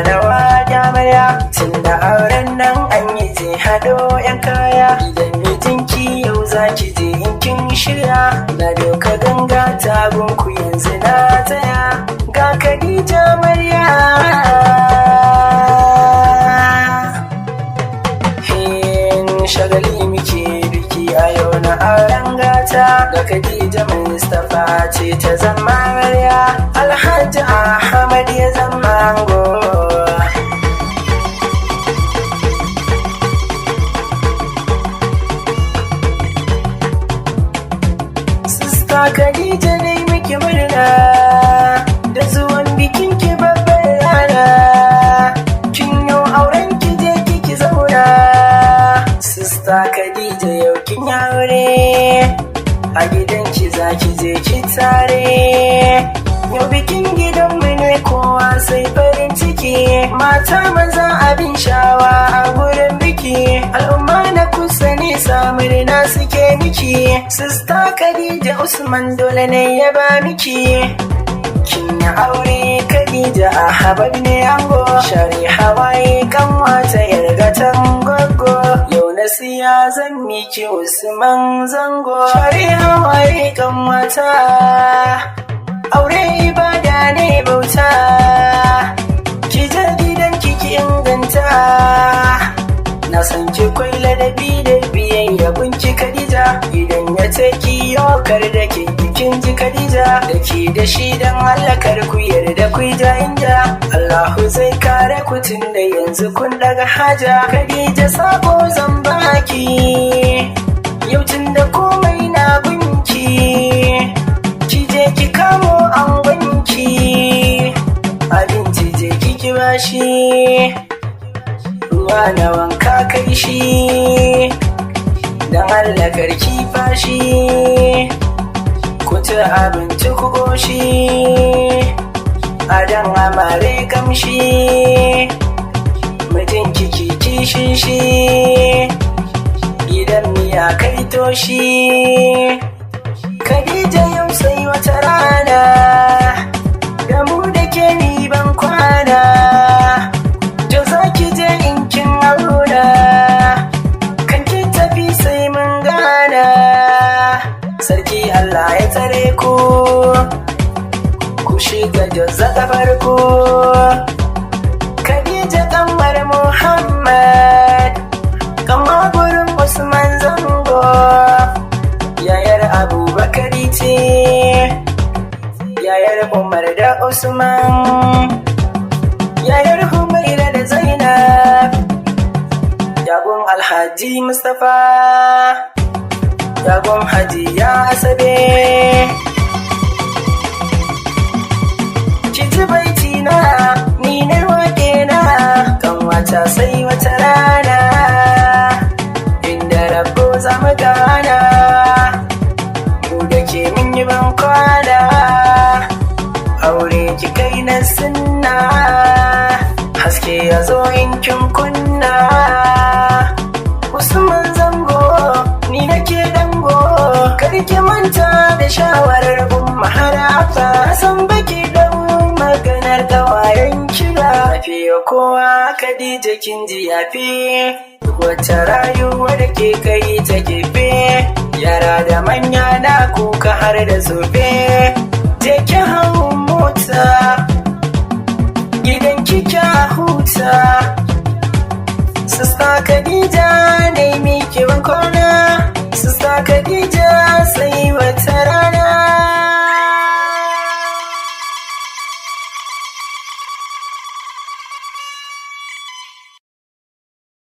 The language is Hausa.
rawa amarya, tunda auren nan an yi je hado yan kaya. Idan mijinki yau zaki je in kin shirya, na doka ganga tagunku yanzu na tsaya. Ga Khadija amarya, shagali muke biki a yau na auren gata. Ga Khadija Mustapha ce ta zama amarya, Alhaji Ahmad ya zama ango. Sista Khadija dai muke murna da zuwan bikin ki babbar rana. Kin yau auren ki je kiki zauna. Sista Khadija yau kin aure, a gidanki zaki je ki tare. Yau bikin gidanmu ne kowa sai farin ciki, mata maza abin shawa a gurin biki. Al'umma na kusa nesa murna suke miki, Sista Khadija Usman dole ne ya ba miki. Kin yi aure Khadija Ahmad ne ango, shari hawaye kan wata yargatan gogo. Yau na siya zan miki Usman zango, shari hawaye kan wata. Aure ibada ne bauta, ki je gidan ki inganta. Na san ki kwai ladabi da biyayya gunki Khadija, idan ya ce ki yokar da ke kin ji Khadija. Da ki da shi dan Allah kar ku yarda ku ja inda, Allahu zai kare ku tun da yanzu kun daga haja. Khadija sako zan baki yau tun da komai na gunki, ki je ki kamo angonki, abinci je ki bashi, ruwa na wanka kai shi, dan Allah karki fashi. Ku ci abinci ku goshi, adan amare kamshi, mijin kiki kishin shi, gidan miya kai toshi. Khadija yau sai wata rana, da mu da ke ni ban kwana. Jo za ki je in kin auna, kan ki tafi sai mun gana. Sarki Allah ya tsare ku, ku shiga Jos da farko. Khadija kamar Muhammad, kama gurin Usman zango. Yayar Abubakari ce, yayar Umar da Usman, yayar Humaira da Zainab, yagun Alhaji Mustapha, yagun Hajiya Asabe. Ki ji baiti na, ni ne wake na, kan wata sai wata rana, inda Rabbo za mu gana. Ke mun yi ban kwana, aure ki kai na sunna, haske ya zo in kin kunna. Usman zango ni nake dango, kar ki manta da shawarar umma harafa. San baki dau maganar kawayen kira, fiye kowa Khadija kin ji yafi. Wata rayuwar ke kai ta gefe, yara da manya na kuka har da zobe.